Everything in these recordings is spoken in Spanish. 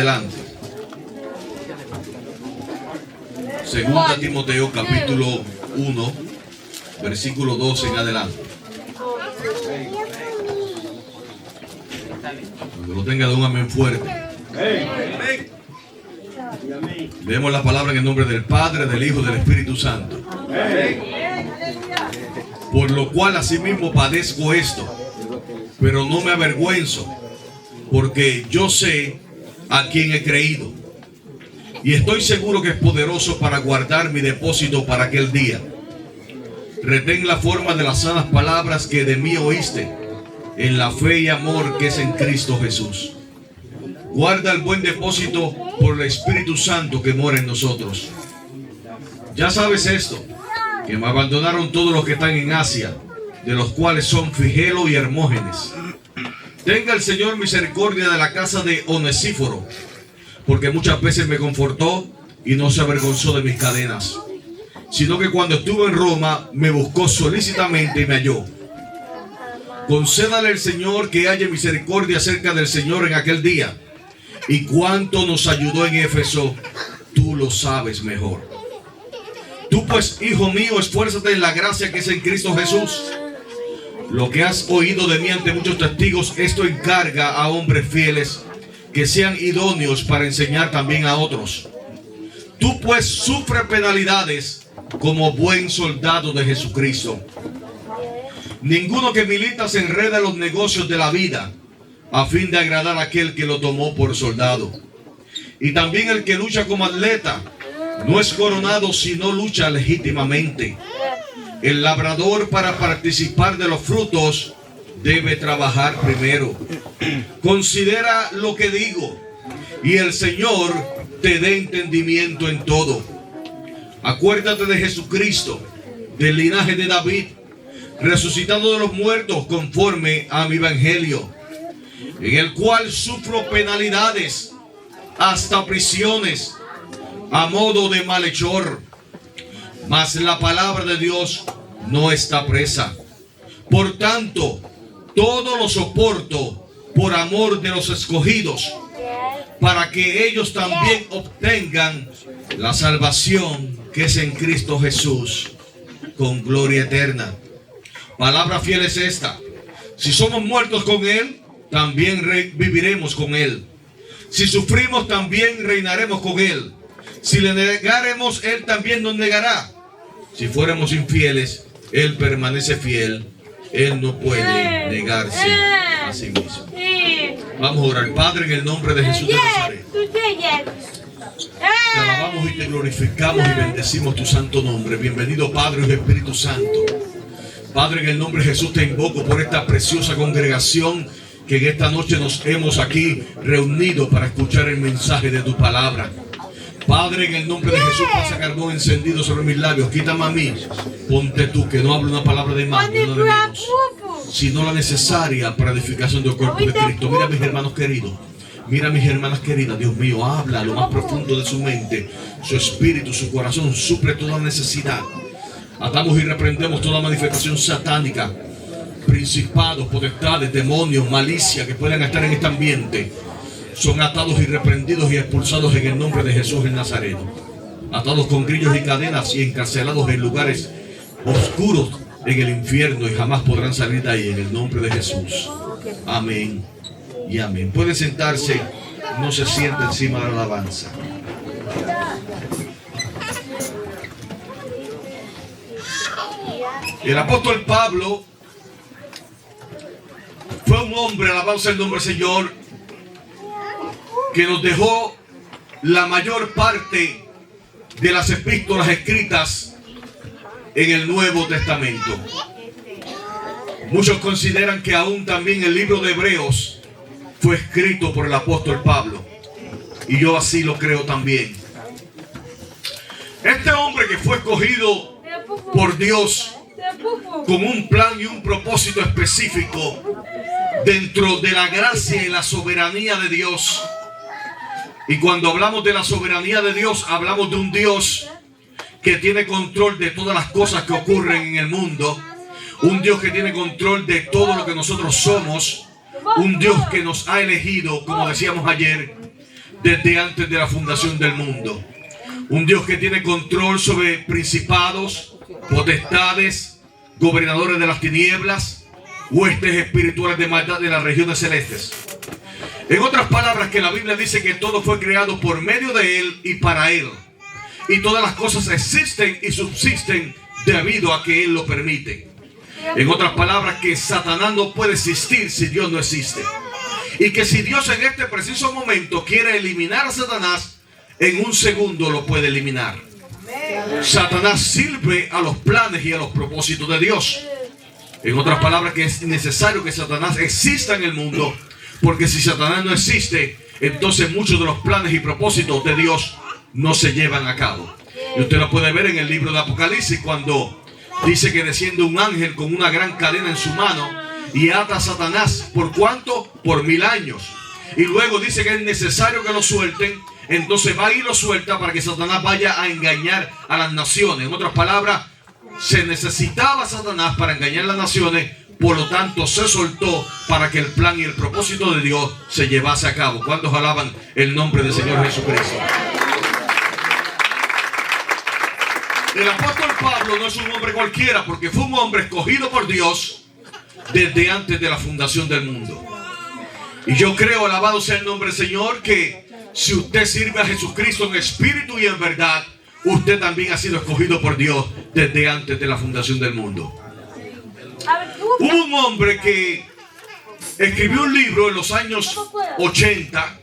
Adelante. Segunda Timoteo capítulo 1, versículo 12 en adelante. Cuando lo tenga, de un amén fuerte. Leemos la palabra en el nombre del Padre, del Hijo y del Espíritu Santo. Por lo cual asimismo padezco esto, pero no me avergüenzo, porque yo sé a quién he creído, y estoy seguro que es poderoso para guardar mi depósito para aquel día. Retén la forma de las sanas palabras que de mí oíste, en la fe y amor que es en Cristo Jesús. Guarda el buen depósito por el Espíritu Santo que mora en nosotros. Ya sabes esto, que me abandonaron todos los que están en Asia, de los cuales son Figelo y Hermógenes. Tenga el Señor misericordia de la casa de Onesíforo, porque muchas veces me confortó y no se avergonzó de mis cadenas, sino que cuando estuve en Roma me buscó solícitamente y me halló. Concédale el Señor que haya misericordia acerca del Señor en aquel día, y cuánto nos ayudó en Éfeso, tú lo sabes mejor. Tú pues, hijo mío, esfuérzate en la gracia que es en Cristo Jesús. Lo que has oído de mí ante muchos testigos, esto encarga a hombres fieles que sean idóneos para enseñar también a otros. Tú pues sufre penalidades como buen soldado de Jesucristo. Ninguno que milita se enreda en los negocios de la vida a fin de agradar a aquel que lo tomó por soldado. Y también el que lucha como atleta no es coronado si no lucha legítimamente. El labrador, para participar de los frutos, debe trabajar primero. Considera lo que digo, y el Señor te dé entendimiento en todo. Acuérdate de Jesucristo, del linaje de David, resucitado de los muertos conforme a mi evangelio, en el cual sufro penalidades, hasta prisiones, a modo de malhechor. Mas la palabra de Dios no está presa. Por tanto, todo lo soporto por amor de los escogidos, para que ellos también obtengan la salvación que es en Cristo Jesús, con gloria eterna. Palabra fiel es esta: si somos muertos con Él, también viviremos con Él. Si sufrimos, también reinaremos con Él. Si le negaremos, Él también nos negará. Si fuéramos infieles, Él permanece fiel. Él no puede negarse a sí mismo. Vamos a orar. Padre, en el nombre de Jesús de Nazaret, te alabamos y te glorificamos y bendecimos tu santo nombre. Bienvenido, Padre y Espíritu Santo. Padre, en el nombre de Jesús te invoco por esta preciosa congregación que en esta noche nos hemos aquí reunido para escuchar el mensaje de tu palabra. Padre, en el nombre de Jesús, pasa carbón encendido sobre mis labios. Quítame a mí, ponte tú, que no hable una palabra de más, no de menos, sino la necesaria para edificación del cuerpo de Cristo. Mira a mis hermanos queridos, mira a mis hermanas queridas. Dios mío, habla a lo más profundo de su mente, su espíritu, su corazón. Suple toda necesidad. Atamos y reprendemos toda manifestación satánica, principados, potestades, demonios, malicia que puedan estar en este ambiente. Son atados y reprendidos y expulsados en el nombre de Jesús el Nazareno. Atados con grillos y cadenas y encarcelados en lugares oscuros en el infierno, y jamás podrán salir de ahí, en el nombre de Jesús. Amén y amén. Puede sentarse, no se sienta encima de la alabanza. El apóstol Pablo fue un hombre, alabanza el nombre del Señor, que nos dejó la mayor parte de las epístolas escritas en el Nuevo Testamento. Muchos consideran que aún también el libro de Hebreos fue escrito por el apóstol Pablo, y yo así lo creo también. Este hombre que fue escogido por Dios con un plan y un propósito específico dentro de la gracia y la soberanía de Dios. Y cuando hablamos de la soberanía de Dios, hablamos de un Dios que tiene control de todas las cosas que ocurren en el mundo. Un Dios que tiene control de todo lo que nosotros somos. Un Dios que nos ha elegido, como decíamos ayer, desde antes de la fundación del mundo. Un Dios que tiene control sobre principados, potestades, gobernadores de las tinieblas, huestes espirituales de maldad de las regiones celestes. En otras palabras, que la Biblia dice que todo fue creado por medio de Él y para Él. Y todas las cosas existen y subsisten debido a que Él lo permite. En otras palabras, que Satanás no puede existir si Dios no existe. Y que si Dios en este preciso momento quiere eliminar a Satanás, en un segundo lo puede eliminar. Satanás sirve a los planes y a los propósitos de Dios. En otras palabras, que es necesario que Satanás exista en el mundo, porque si Satanás no existe, entonces muchos de los planes y propósitos de Dios no se llevan a cabo. Y usted lo puede ver en el libro de Apocalipsis, cuando dice que desciende un ángel con una gran cadena en su mano y ata a Satanás. ¿Por cuánto? Por 1000 años. Y luego dice que es necesario que lo suelten. Entonces va y lo suelta para que Satanás vaya a engañar a las naciones. En otras palabras, se necesitaba Satanás para engañar a las naciones. Por lo tanto, se soltó para que el plan y el propósito de Dios se llevase a cabo. ¿Cuántos alaban el nombre del Señor Jesucristo? El apóstol Pablo no es un hombre cualquiera, porque fue un hombre escogido por Dios desde antes de la fundación del mundo. Y yo creo, alabado sea el nombre del Señor, que si usted sirve a Jesucristo en espíritu y en verdad, usted también ha sido escogido por Dios desde antes de la fundación del mundo. Hubo un hombre que escribió un libro en los años 80,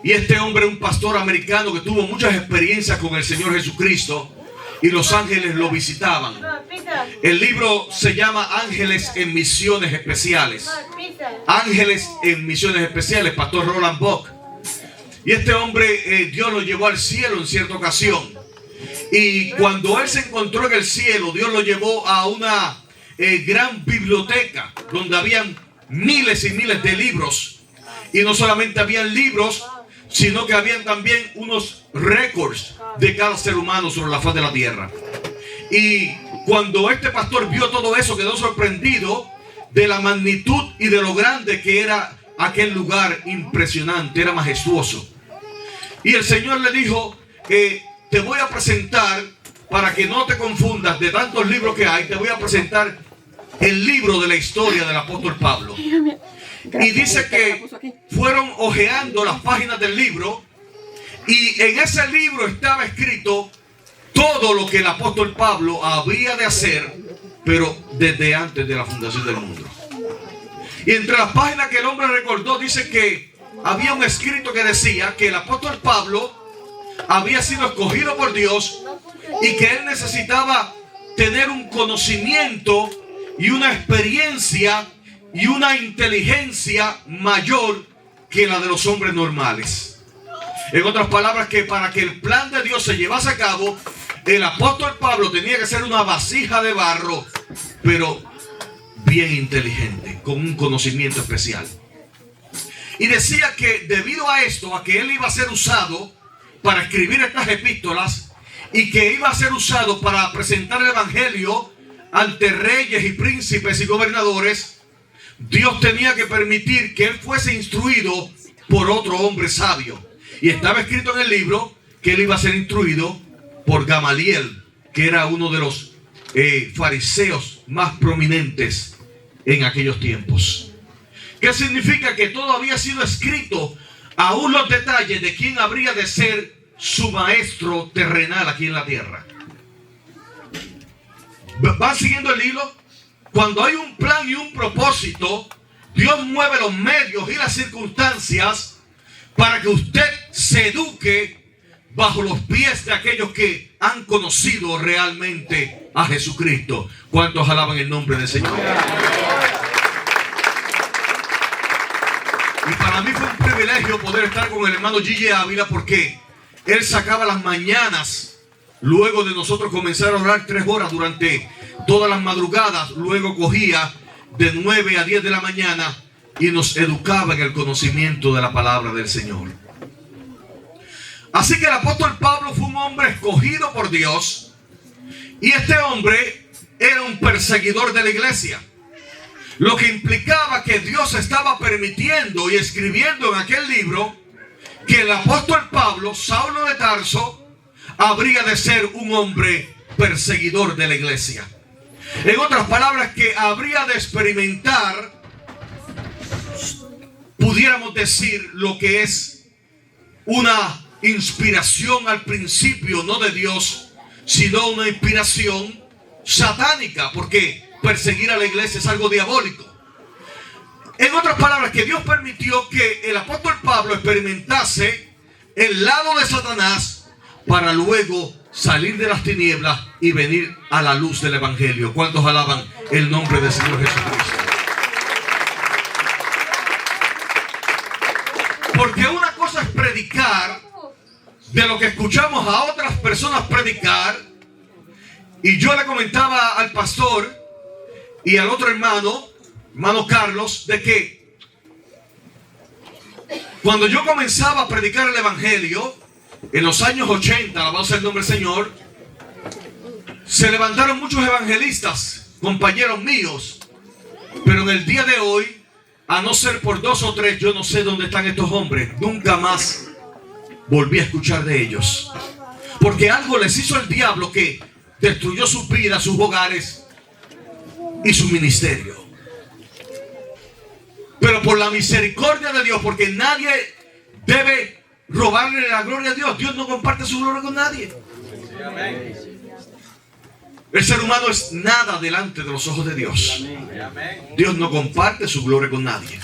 y este hombre es un pastor americano que tuvo muchas experiencias con el Señor Jesucristo, y los ángeles lo visitaban. El libro se llama Ángeles en Misiones Especiales. Ángeles en Misiones Especiales, pastor Roland Buck. Y este hombre, Dios lo llevó al cielo en cierta ocasión. Y cuando él se encontró en el cielo, Dios lo llevó a una gran biblioteca donde habían miles y miles de libros. Y no solamente habían libros, sino que habían también unos récords de cada ser humano sobre la faz de la tierra. Y cuando este pastor vio todo eso, quedó sorprendido de la magnitud y de lo grande que era aquel lugar. Impresionante, era majestuoso. Y el Señor le dijo: te voy a presentar, para que no te confundas de tantos libros que hay, te voy a presentar el libro de la historia del apóstol Pablo. Y dice que fueron hojeando las páginas del libro, y en ese libro estaba escrito todo lo que el apóstol Pablo había de hacer, pero desde antes de la fundación del mundo. Y entre las páginas que el hombre recordó, dice que había un escrito que decía que el apóstol Pablo había sido escogido por Dios y que él necesitaba tener un conocimiento y una experiencia y una inteligencia mayor que la de los hombres normales. En otras palabras, que para que el plan de Dios se llevase a cabo, el apóstol Pablo tenía que ser una vasija de barro, pero bien inteligente, con un conocimiento especial. Y decía que debido a esto, a que él iba a ser usado para escribir estas epístolas, y que iba a ser usado para presentar el evangelio ante reyes y príncipes y gobernadores, Dios tenía que permitir que él fuese instruido por otro hombre sabio. Y estaba escrito en el libro que él iba a ser instruido por Gamaliel, que era uno de los fariseos más prominentes en aquellos tiempos. ¿Qué significa? Que todo había sido escrito, aún los detalles de quién habría de ser su maestro terrenal aquí en la tierra. ¿Van siguiendo el hilo? Cuando hay un plan y un propósito, Dios mueve los medios y las circunstancias para que usted se eduque bajo los pies de aquellos que han conocido realmente a Jesucristo. ¿Cuántos alaban el nombre del Señor? Y para mí fue un privilegio poder estar con el hermano Gigi Ávila, porque él sacaba las mañanas, luego de nosotros comenzar a orar 3 horas durante todas las madrugadas. Luego cogía de 9 a 10 de la mañana y nos educaba en el conocimiento de la palabra del Señor. Así que el apóstol Pablo fue un hombre escogido por Dios, y este hombre era un perseguidor de la iglesia, lo que implicaba que Dios estaba permitiendo y escribiendo en aquel libro que el apóstol Pablo, Saulo de Tarso, habría de ser un hombre perseguidor de la iglesia. En otras palabras, que habría de experimentar, pudiéramos decir, lo que es una inspiración al principio, no de Dios, sino una inspiración satánica, porque perseguir a la iglesia es algo diabólico. En otras palabras, que Dios permitió que el apóstol Pablo experimentase el lado de Satanás para luego salir de las tinieblas y venir a la luz del evangelio. ¿Cuántos alaban el nombre del Señor Jesucristo? Porque una cosa es predicar de lo que escuchamos a otras personas predicar. Y yo le comentaba al pastor y al otro hermano Carlos, de que cuando yo comenzaba a predicar el evangelio en los años 80, alabado sea el nombre del Señor, se levantaron muchos evangelistas, compañeros míos, pero en el día de hoy, a no ser por 2 o 3, yo no sé dónde están estos hombres. Nunca más volví a escuchar de ellos, porque algo les hizo el diablo que destruyó sus vidas, sus hogares y su ministerio. Pero por la misericordia de Dios, porque nadie debe robarle la gloria a Dios. Dios no comparte su gloria con nadie. El ser humano es nada delante de los ojos de Dios. Dios no comparte su gloria con nadie.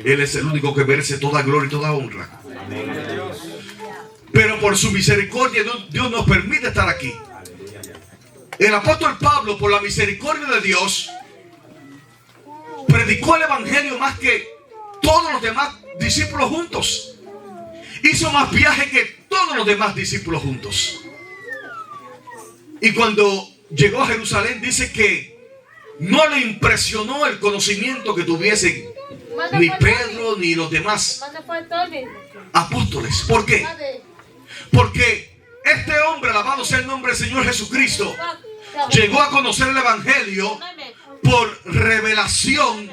Él es el único que merece toda gloria y toda honra. Pero por su misericordia Dios nos permite estar aquí. El apóstol Pablo, por la misericordia de Dios, predicó el evangelio más que todos los demás discípulos juntos. Hizo más viaje que todos los demás discípulos juntos. Y cuando llegó a Jerusalén, dice que no le impresionó el conocimiento que tuviesen ni Pedro ni los demás apóstoles. ¿Por qué? Porque este hombre, alabado sea el nombre del Señor Jesucristo, llegó a conocer el evangelio por revelación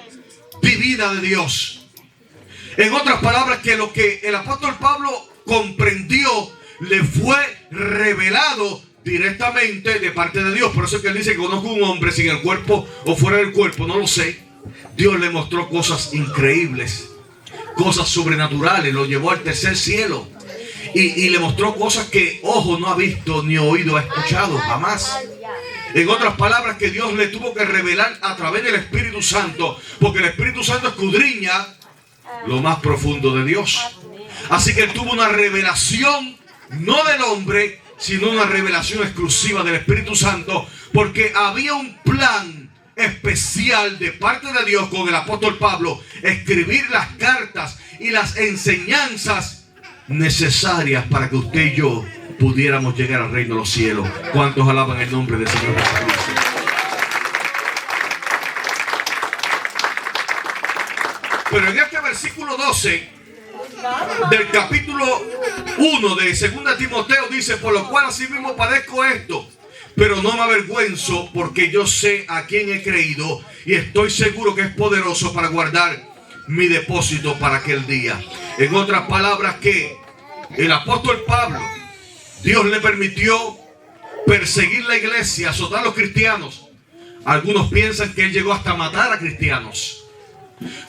divina de Dios. En otras palabras, que lo que el apóstol Pablo comprendió le fue revelado directamente de parte de Dios. Por eso es que él dice que conozco un hombre sin el cuerpo o fuera del cuerpo, no lo sé. Dios le mostró cosas increíbles, cosas sobrenaturales, lo llevó al tercer cielo y le mostró cosas que ojo no ha visto ni oído ha escuchado jamás. En otras palabras, que Dios le tuvo que revelar a través del Espíritu Santo, porque el Espíritu Santo escudriña lo más profundo de Dios. Así que él tuvo una revelación no del hombre, sino una revelación exclusiva del Espíritu Santo, porque había un plan especial de parte de Dios con el apóstol Pablo, escribir las cartas y las enseñanzas necesarias para que usted y yo pudiéramos llegar al reino de los cielos. ¿Cuántos alaban el nombre del Señor Jesucristo? Pero en este versículo 12 del capítulo 1 de 2 Timoteo dice: por lo cual asimismo padezco esto, pero no me avergüenzo, porque yo sé a quién he creído y estoy seguro que es poderoso para guardar mi depósito para aquel día. En otras palabras, que el apóstol Pablo, Dios le permitió perseguir la iglesia, azotar a los cristianos. Algunos piensan que él llegó hasta matar a cristianos.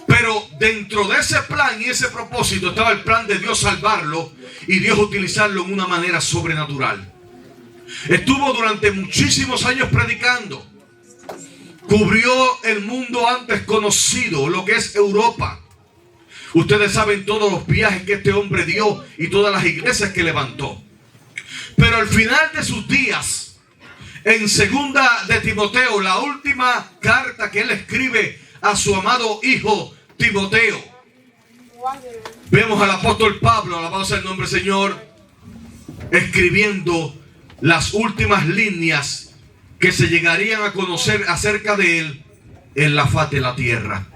Pero dentro de ese plan y ese propósito estaba el plan de Dios salvarlo y Dios utilizarlo en una manera sobrenatural. Estuvo durante muchísimos años predicando. Cubrió el mundo antes conocido, lo que es Europa. Ustedes saben todos los viajes que este hombre dio y todas las iglesias que levantó. Pero al final de sus días, en 2 de Timoteo, la última carta que él escribe a su amado hijo Timoteo, vemos al apóstol Pablo, alabado sea el nombre del Señor, escribiendo las últimas líneas que se llegarían a conocer acerca de él en la faz de la tierra.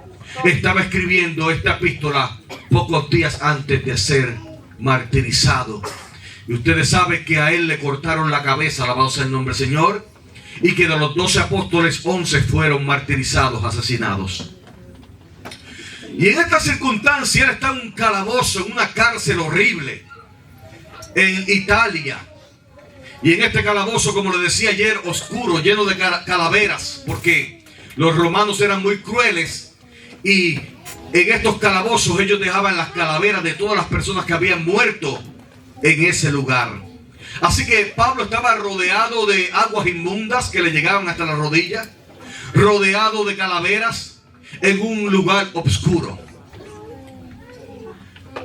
Estaba escribiendo esta epístola pocos días antes de ser martirizado. Y ustedes saben que a él le cortaron la cabeza, alabado sea el nombre del Señor, y que de los 12 apóstoles 11 fueron martirizados, asesinados. Y en esta circunstancia él está en un calabozo, en una cárcel horrible. en Italia. Y en este calabozo, como le decía ayer, oscuro, lleno de calaveras, porque los romanos eran muy crueles. Y en estos calabozos ellos dejaban las calaveras de todas las personas que habían muerto en ese lugar. Así que Pablo estaba rodeado de aguas inmundas que le llegaban hasta las rodillas, rodeado de calaveras, en un lugar oscuro.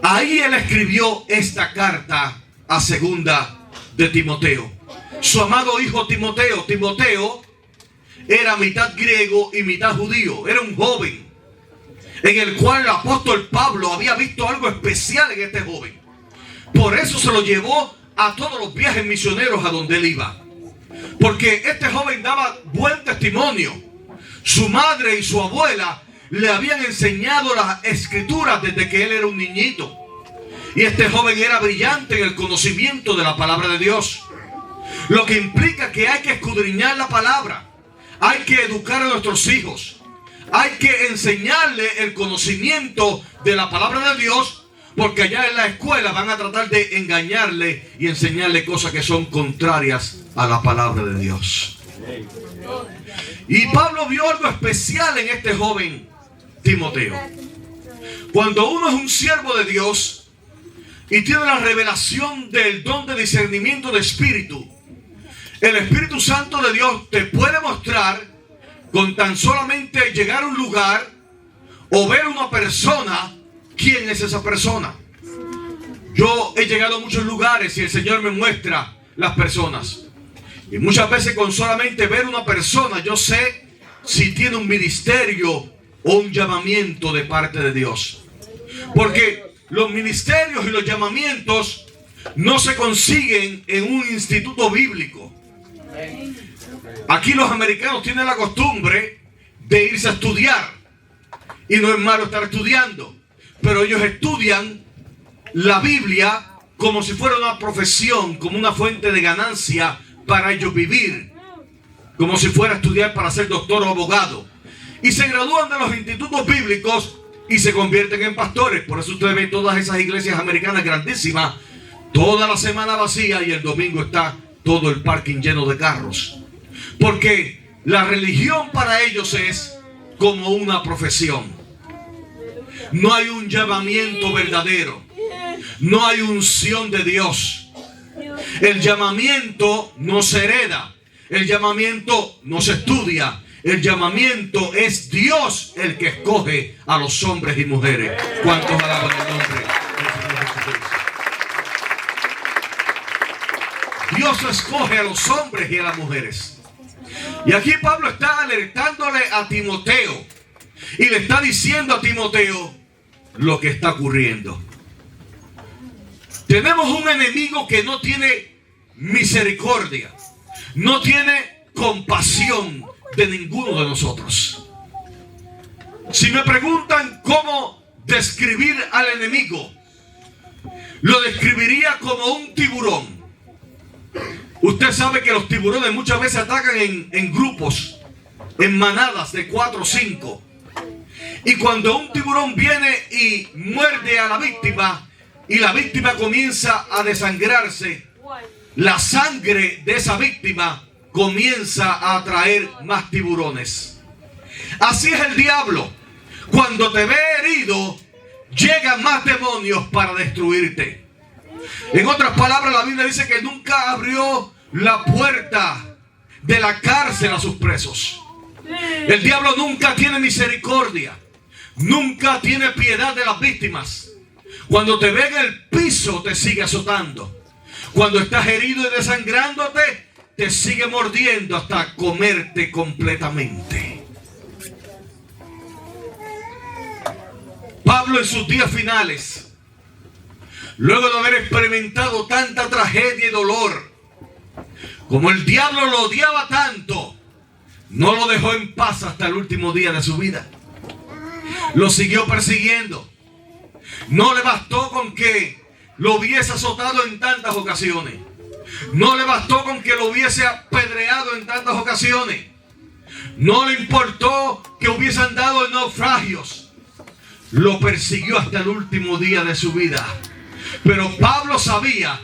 Ahí él escribió esta carta a segunda de Timoteo. Su amado hijo Timoteo. Timoteo era mitad griego y mitad judío. Era un joven en el cual el apóstol Pablo había visto algo especial en este joven. Por eso se lo llevó a todos los viajes misioneros a donde él iba. Porque este joven daba buen testimonio. Su madre y su abuela le habían enseñado las escrituras desde que él era un niñito. Y este joven era brillante en el conocimiento de la palabra de Dios. Lo que implica que hay que escudriñar la palabra. Hay que educar a nuestros hijos. Hay que enseñarle el conocimiento de la palabra de Dios. Porque allá en la escuela van a tratar de engañarle y enseñarle cosas que son contrarias a la palabra de Dios. Y Pablo vio algo especial en este joven Timoteo. Cuando uno es un siervo de Dios y tiene la revelación del don de discernimiento de espíritu, el Espíritu Santo de Dios te puede mostrar con tan solamente llegar a un lugar o ver una persona. ¿Quién es esa persona? Yo he llegado a muchos lugares y el Señor me muestra las personas. Y muchas veces con solamente ver una persona yo sé si tiene un ministerio o un llamamiento de parte de Dios. Porque los ministerios y los llamamientos no se consiguen en un instituto bíblico. Aquí los americanos tienen la costumbre de irse a estudiar. Y no es malo estar estudiando. Pero ellos estudian la Biblia como si fuera una profesión, como una fuente de ganancia para ellos vivir. Como si fuera a estudiar para ser doctor o abogado. Y se gradúan de los institutos bíblicos y se convierten en pastores. Por eso ustedes ven todas esas iglesias americanas grandísimas, toda la semana vacía y el domingo está todo el parking lleno de carros. Porque la religión para ellos es como una profesión. No hay un llamamiento verdadero. No hay unción de Dios. El llamamiento no se hereda. El llamamiento no se estudia. El llamamiento es Dios el que escoge a los hombres y mujeres. ¿Cuántos alaban el nombre del Señor Jesucristo? Dios escoge a los hombres y a las mujeres. Y aquí Pablo está alertándole a Timoteo. Y le está diciendo a Timoteo lo que está ocurriendo. Tenemos un enemigo que no tiene misericordia. No tiene compasión de ninguno de nosotros. Si me preguntan cómo describir al enemigo, lo describiría como un tiburón. Usted sabe que los tiburones muchas veces atacan en grupos, en manadas de 4 o 5. Y cuando un tiburón viene y muerde a la víctima y la víctima comienza a desangrarse, la sangre de esa víctima comienza a atraer más tiburones. Así es el diablo. Cuando te ve herido, llegan más demonios para destruirte. En otras palabras, la Biblia dice que nunca abrió la puerta de la cárcel a sus presos. El diablo nunca tiene misericordia. Nunca tiene piedad de las víctimas. Cuando te ve en el piso, te sigue azotando. Cuando estás herido y desangrándote, te sigue mordiendo hasta comerte completamente. Pablo en sus días finales, luego de haber experimentado tanta tragedia y dolor, como el diablo lo odiaba tanto, no lo dejó en paz hasta el último día de su vida. Lo siguió persiguiendo. No le bastó con que lo hubiese azotado en tantas ocasiones. No le bastó con que lo hubiese apedreado en tantas ocasiones. No le importó que hubiese andado en naufragios. Lo persiguió hasta el último día de su vida. Pero Pablo sabía,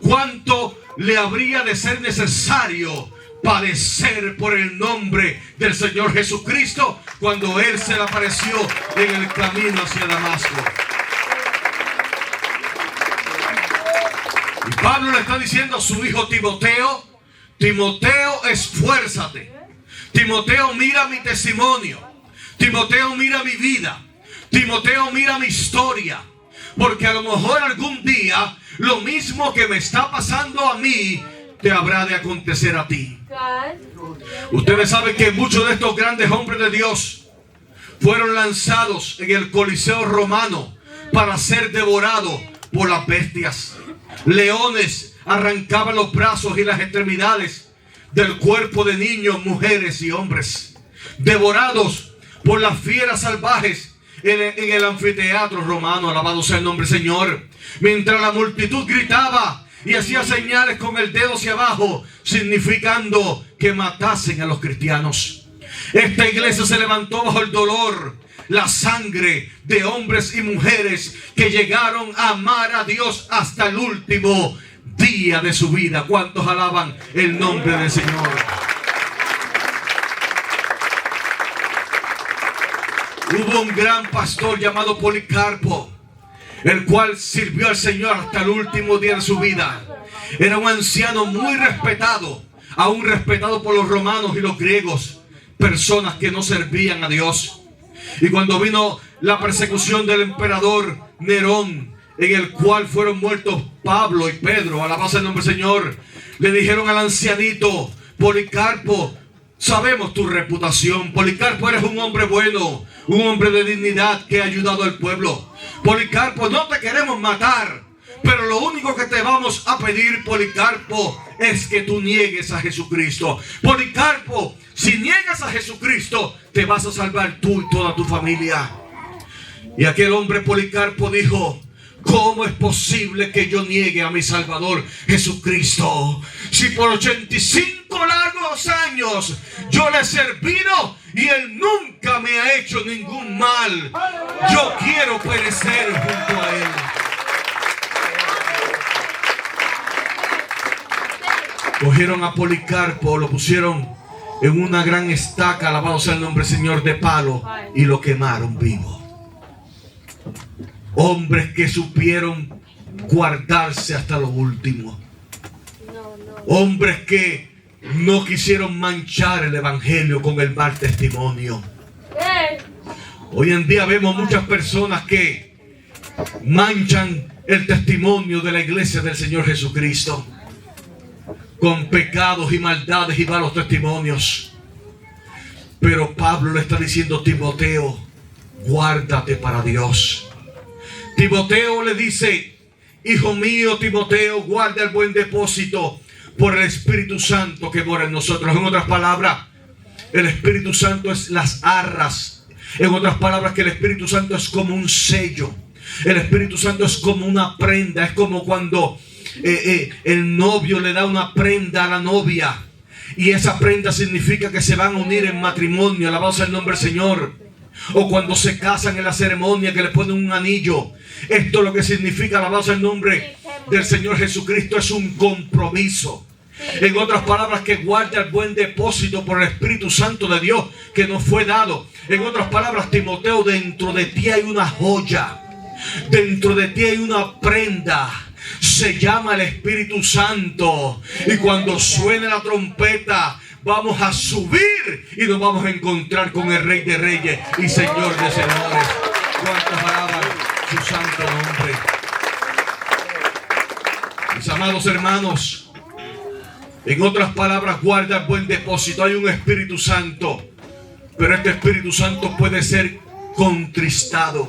cuánto le habría de ser necesario padecer por el nombre del Señor Jesucristo cuando Él se le apareció en el camino hacia Damasco. Y Pablo le está diciendo a su hijo Timoteo: Timoteo, esfuérzate. Timoteo, mira mi testimonio. Timoteo, mira mi vida. Timoteo, mira mi historia. Porque a lo mejor algún día lo mismo que me está pasando a mí te habrá de acontecer a ti. Ustedes saben que muchos de estos grandes hombres de Dios fueron lanzados en el Coliseo romano para ser devorados por las bestias. Leones arrancaban los brazos y las extremidades del cuerpo de niños, mujeres y hombres, devorados por las fieras salvajes en el anfiteatro romano. Alabado sea el nombre del Señor. Mientras la multitud gritaba y hacía señales con el dedo hacia abajo, significando que matasen a los cristianos. Esta iglesia se levantó bajo el dolor, la sangre de hombres y mujeres que llegaron a amar a Dios hasta el último día de su vida. ¿Cuántos alaban el nombre del Señor? Hubo un gran pastor llamado Policarpo, el cual sirvió al Señor hasta el último día de su vida. Era un anciano muy respetado, aún respetado por los romanos y los griegos, personas que no servían a Dios. Y cuando vino la persecución del emperador Nerón, en el cual fueron muertos Pablo y Pedro, alabado sea el nombre del Señor, le dijeron al ancianito: Policarpo, sabemos tu reputación. Policarpo, eres un hombre bueno, un hombre de dignidad que ha ayudado al pueblo. Policarpo, no te queremos matar, pero lo único que te vamos a pedir, Policarpo, es que tú niegues a Jesucristo. Policarpo, si niegas a Jesucristo, te vas a salvar tú y toda tu familia. Y aquel hombre Policarpo dijo: ¿cómo es posible que yo niegue a mi Salvador Jesucristo? Si por 85 largos años yo le he servido y Él nunca me ha hecho ningún mal, yo quiero perecer junto a Él. Cogieron a Policarpo, lo pusieron en una gran estaca, alabado sea el nombre del Señor, de palo, y lo quemaron vivo. Hombres que supieron guardarse hasta lo último. Hombres que no quisieron manchar el evangelio con el mal testimonio. Hoy en día vemos muchas personas que manchan el testimonio de la iglesia del Señor Jesucristo con pecados y maldades y malos testimonios. Pero Pablo le está diciendo: Timoteo, guárdate para Dios. Timoteo le dice: hijo mío, Timoteo, guarda el buen depósito por el Espíritu Santo que mora en nosotros. En otras palabras, el Espíritu Santo es las arras. En otras palabras, que el Espíritu Santo es como un sello. El Espíritu Santo es como una prenda. Es como cuando el novio le da una prenda a la novia, y esa prenda significa que se van a unir en matrimonio. Alabado sea el nombre del Señor. O cuando se casan en la ceremonia, que le ponen un anillo. Esto lo que significa, alabado sea el nombre del Señor Jesucristo, es un compromiso. En otras palabras, que guarda el buen depósito por el Espíritu Santo de Dios que nos fue dado. En otras palabras, Timoteo, dentro de ti hay una joya. Dentro de ti hay una prenda. Se llama el Espíritu Santo. Y cuando suene la trompeta, vamos a subir y nos vamos a encontrar con el Rey de Reyes y Señor de Señores. ¿Cuántas alaban su santo nombre? Mis amados hermanos, en otras palabras, guarda el buen depósito. Hay un Espíritu Santo, pero este Espíritu Santo puede ser contristado.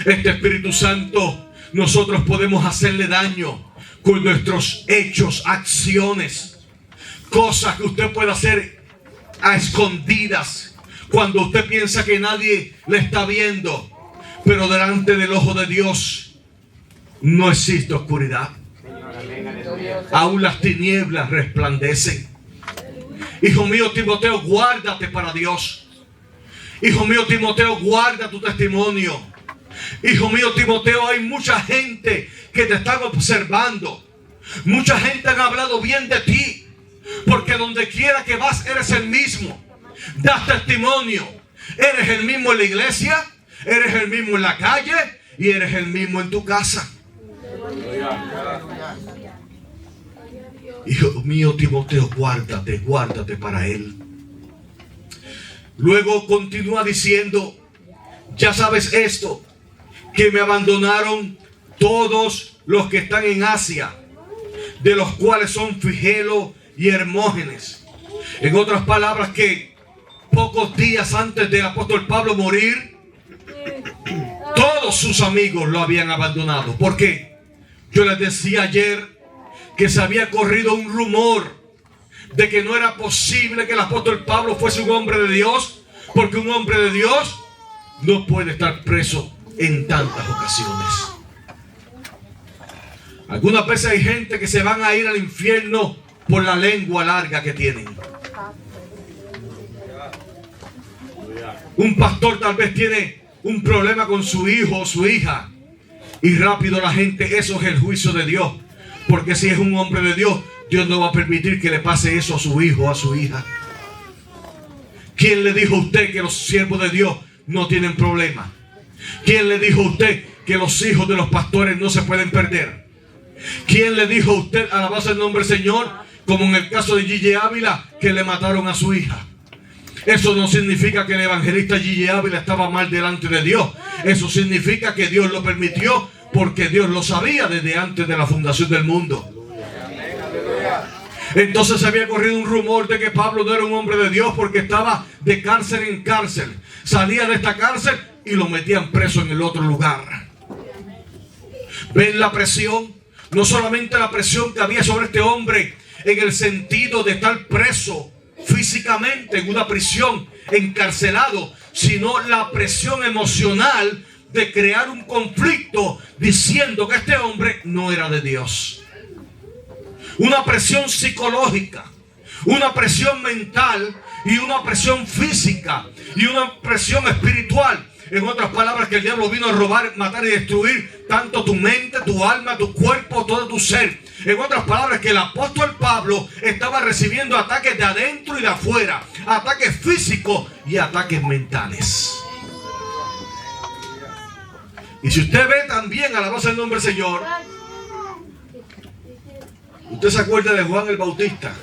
Este Espíritu Santo, nosotros podemos hacerle daño con nuestros hechos, acciones, cosas que usted puede hacer a escondidas, cuando usted piensa que nadie le está viendo, pero delante del ojo de Dios no existe oscuridad. Aún las tinieblas resplandecen. Hijo mío, Timoteo, guárdate para Dios. Hijo mío, Timoteo, guarda tu testimonio. Hijo mío, Timoteo, hay mucha gente que te están observando. Mucha gente ha hablado bien de ti, porque donde quiera que vas eres el mismo. Das testimonio. Eres el mismo en la iglesia, eres el mismo en la calle y eres el mismo en tu casa. Hijo mío Timoteo, guárdate, guárdate para él. Luego continúa diciendo, ya sabes esto, que me abandonaron todos los que están en Asia, de los cuales son Figelo y Hermógenes. En otras palabras, que pocos días antes del apóstol Pablo morir, todos sus amigos lo habían abandonado. ¿Por qué? Yo les decía ayer que se había corrido un rumor de que no era posible que el apóstol Pablo fuese un hombre de Dios, porque un hombre de Dios no puede estar preso en tantas ocasiones. Algunas veces hay gente que se van a ir al infierno por la lengua larga que tienen. Un pastor tal vez tiene un problema con su hijo o su hija, y rápido la gente, eso es el juicio de Dios. Porque si es un hombre de Dios, Dios no va a permitir que le pase eso a su hijo o a su hija. ¿Quién le dijo a usted que los siervos de Dios no tienen problema? ¿Quién le dijo a usted que los hijos de los pastores no se pueden perder? ¿Quién le dijo a usted, alabado el nombre del Señor, como en el caso de Gille Ávila, que le mataron a su hija? Eso no significa que el evangelista Gille Ávila estaba mal delante de Dios. Eso significa que Dios lo permitió, porque Dios lo sabía desde antes de la fundación del mundo. Entonces se había corrido un rumor de que Pablo no era un hombre de Dios, porque estaba de cárcel en cárcel. Salía de esta cárcel y lo metían preso en el otro lugar. ¿Ven la presión? No solamente la presión que había sobre este hombre en el sentido de estar preso físicamente en una prisión, encarcelado, sino la presión emocional de crear un conflicto diciendo que este hombre no era de Dios. Una presión psicológica, una presión mental y una presión física y una presión espiritual. En otras palabras, que el diablo vino a robar, matar y destruir tanto tu mente, tu alma, tu cuerpo, todo tu ser. En otras palabras, que el apóstol Pablo estaba recibiendo ataques de adentro y de afuera, ataques físicos y ataques mentales. Y si usted ve también, alabado el nombre del Señor, usted se acuerda de Juan el Bautista.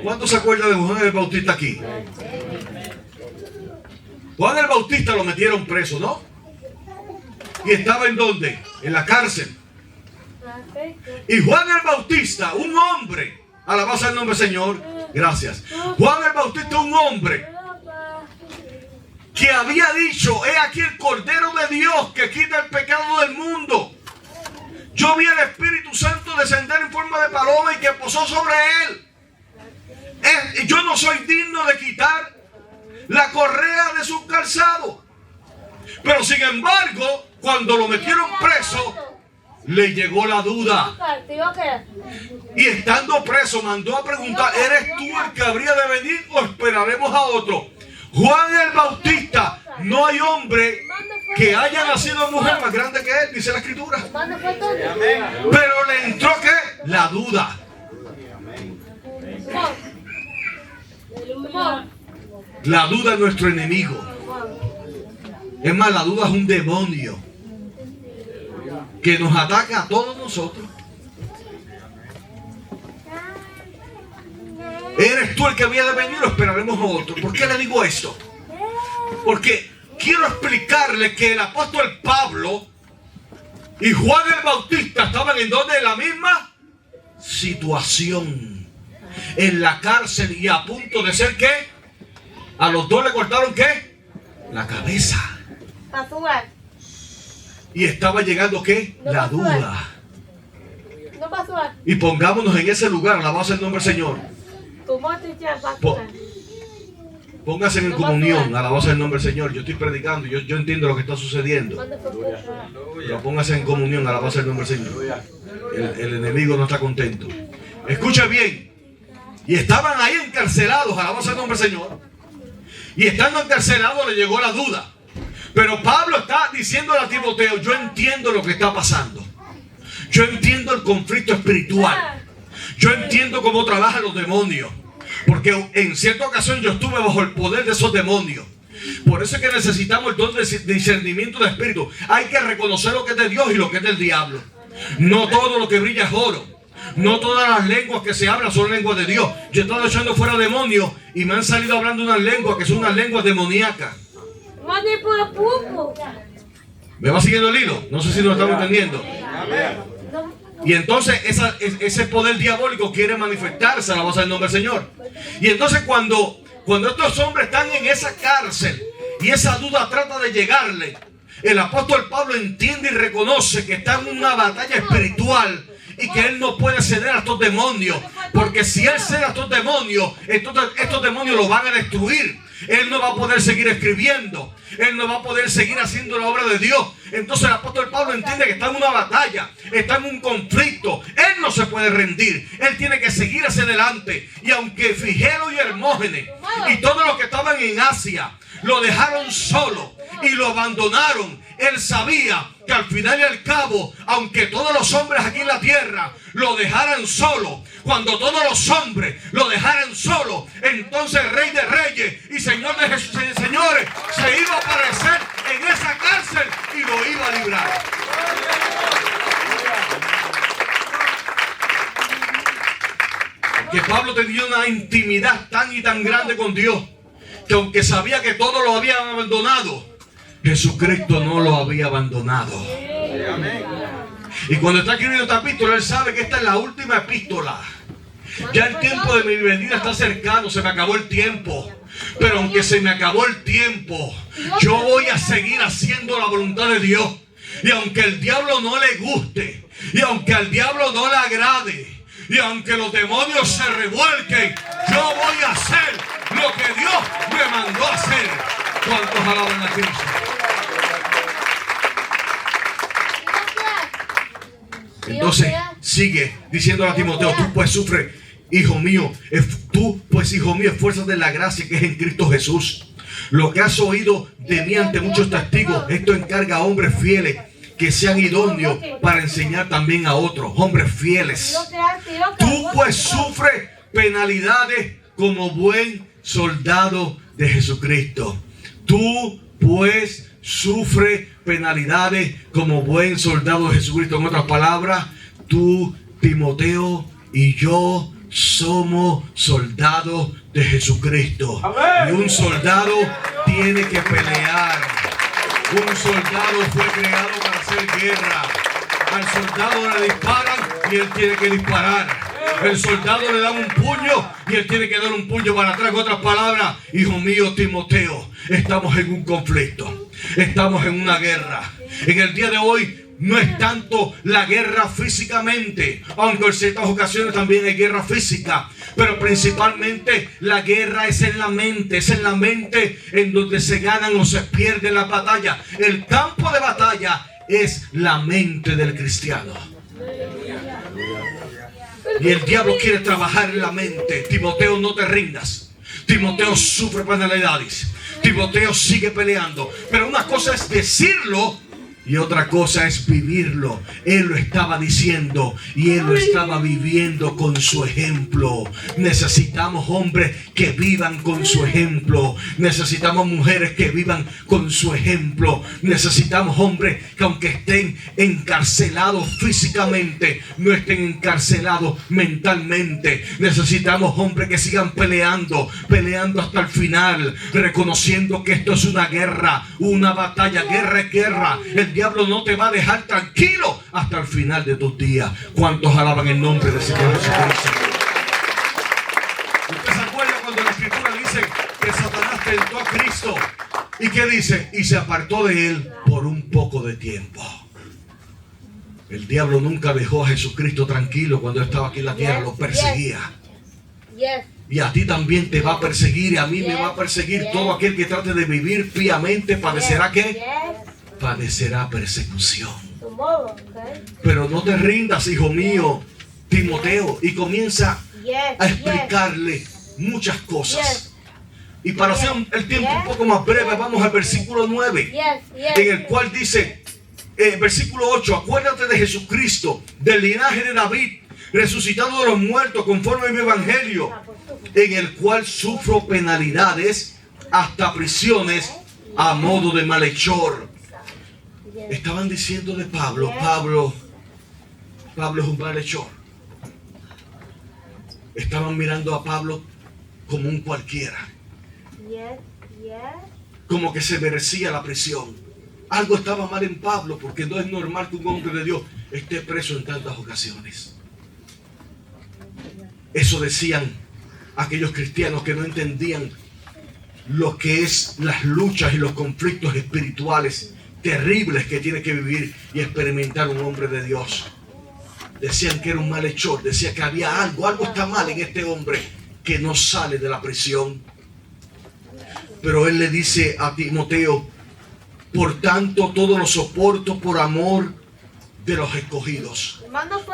¿Cuántos se acuerdan de Juan el Bautista aquí? Juan el Bautista lo metieron preso, ¿no? ¿Y estaba en dónde? En la cárcel. Y Juan el Bautista, un hombre, alabado el nombre del Señor, gracias. Juan el Bautista, un hombre que había dicho, he aquí el Cordero de Dios que quita el pecado del mundo. Yo vi el Espíritu Santo descender en forma de paloma y que posó sobre él. Yo no soy digno de quitar la correa de su calzado. Pero sin embargo, cuando lo metieron preso, le llegó la duda. Y estando preso, mandó a preguntar, ¿eres tú el que habría de venir o esperaremos a otro? Juan el Bautista, no hay hombre que haya nacido mujer más grande que él, dice la Escritura. Pero le entró ¿qué? La duda. La duda es nuestro enemigo. Es más, la duda es un demonio que nos ataca a todos nosotros. ¿Eres tú el que había de venir o esperaremos a otro? ¿Por qué le digo esto? Porque quiero explicarle que el apóstol Pablo y Juan el Bautista estaban en donde, en la misma situación, en la cárcel, y a punto de ser ¿qué? A los dos le cortaron ¿qué? La cabeza. Y estaba llegando ¿qué? La duda. Y pongámonos en ese lugar, alabado el nombre del Señor. Póngase en comunión, alabado el nombre del Señor. Yo estoy predicando, yo entiendo lo que está sucediendo. Pero póngase en comunión, alabado el nombre del Señor. El enemigo no está contento. Escuche bien. Y estaban ahí encarcelados, alabado el nombre del Señor. Y estando encarcelados le llegó la duda. Pero Pablo está diciéndole a Timoteo, yo entiendo lo que está pasando. Yo entiendo el conflicto espiritual. Yo entiendo cómo trabajan los demonios. Porque en cierta ocasión yo estuve bajo el poder de esos demonios. Por eso es que necesitamos el don de discernimiento de espíritu. Hay que reconocer lo que es de Dios y lo que es del diablo. No todo lo que brilla es oro. No todas las lenguas que se hablan son lenguas de Dios. Yo he estado echando fuera demonios y me han salido hablando unas lenguas que son unas lenguas demoníacas. ¿Me va siguiendo el hilo? No sé si lo estamos entendiendo. Y entonces ese poder diabólico quiere manifestarse a la voz del nombre del Señor. Y entonces cuando estos hombres están en esa cárcel y esa duda trata de llegarle, el apóstol Pablo entiende y reconoce que está en una batalla espiritual y que él no puede ceder a estos demonios, porque si él cede a estos demonios, estos demonios lo van a destruir. Él no va a poder seguir escribiendo, él no va a poder seguir haciendo la obra de Dios. Entonces el apóstol Pablo entiende que está en una batalla, está en un conflicto. Él no se puede rendir, él tiene que seguir hacia adelante. Y aunque Figelo y Hermógenes y todos los que estaban en Asia lo dejaron solo y lo abandonaron, él sabía que al final y al cabo, aunque todos los hombres aquí en la tierra lo dejaran solo, cuando todos los hombres lo dejaran solo, entonces el Rey de Reyes y Señor de señores se iba a aparecer en esa cárcel y lo iba a librar. Que Pablo tenía una intimidad tan y tan grande con Dios, que aunque sabía que todos lo habían abandonado, Jesucristo no lo había abandonado. Y cuando está escribiendo esta epístola, él sabe que esta es la última epístola. Ya el tiempo de mi venida está cercano, se me acabó el tiempo. Pero aunque se me acabó el tiempo, yo voy a seguir haciendo la voluntad de Dios. Y aunque el diablo no le guste, y aunque al diablo no le agrade, y aunque los demonios se revuelquen, yo voy a hacer lo que Dios me mandó a hacer. ¿Cuántos alaban a Cristo? Entonces sigue diciendo a Timoteo: tú pues sufre, hijo mío, esfuérzate en la gracia que es en Cristo Jesús. Lo que has oído de mí ante muchos testigos, esto encarga a hombres fieles que sean idóneos para enseñar también a otros. Hombres fieles. Tú pues sufre penalidades como buen soldado de Jesucristo. Tú pues sufre penalidades como buen soldado de Jesucristo. En otras palabras, tú, Timoteo y yo somos soldados de Jesucristo. Y un soldado tiene que pelear. Un soldado fue creado para hacer guerra. Al soldado le disparan y él tiene que disparar. El soldado le da un puño y él tiene que dar un puño para atrás. En otras palabras, hijo mío Timoteo, estamos en un conflicto, estamos en una guerra. En el día de hoy no es tanto la guerra físicamente, aunque en ciertas ocasiones también hay guerra física, pero principalmente la guerra es en la mente en donde se ganan o se pierden las batallas. El campo de batalla es la mente del cristiano. Y el diablo quiere trabajar en la mente. Timoteo, no te rindas. Timoteo sufre penalidades. Timoteo sigue peleando. Pero una cosa es decirlo y otra cosa es vivirlo. Él lo estaba diciendo y él lo estaba viviendo con su ejemplo. Necesitamos hombres que vivan con su ejemplo. Necesitamos mujeres que vivan con su ejemplo. Necesitamos hombres que aunque estén encarcelados físicamente, no estén encarcelados mentalmente. Necesitamos hombres que sigan peleando hasta el final, reconociendo que esto es una guerra, una batalla. Guerra es guerra. El diablo no te va a dejar tranquilo hasta el final de tus días. ¿Cuántos alaban el nombre del Señor Jesucristo? ¿Usted se acuerda cuando la Escritura dice que Satanás tentó a Cristo? ¿Y qué dice? Y se apartó de él por un poco de tiempo. El diablo nunca dejó a Jesucristo tranquilo cuando estaba aquí en la tierra. Lo perseguía. Y a ti también te va a perseguir, y a mí me va a perseguir. Todo aquel que trate de vivir piamente padecerá ¿qué? Padecerá persecución. Pero no te rindas, hijo mío, Timoteo, y comienza a explicarle muchas cosas. Y para hacer el tiempo un poco más breve, vamos al versículo 9, en el cual dice: versículo 8, acuérdate de Jesucristo, del linaje de David, resucitado de los muertos conforme a mi evangelio, en el cual sufro penalidades hasta prisiones a modo de malhechor. Estaban diciendo de Pablo, Pablo es un malhechor. Estaban mirando a Pablo como un cualquiera, como que se merecía la prisión. Algo estaba mal en Pablo, porque no es normal que un hombre de Dios esté preso en tantas ocasiones. Eso decían aquellos cristianos que no entendían lo que es las luchas y los conflictos espirituales terribles que tiene que vivir y experimentar un hombre de Dios. Decían que era un malhechor, decían que había algo está mal en este hombre que no sale de la prisión. Pero él le dice a Timoteo, por tanto todo lo soporto por amor de los escogidos.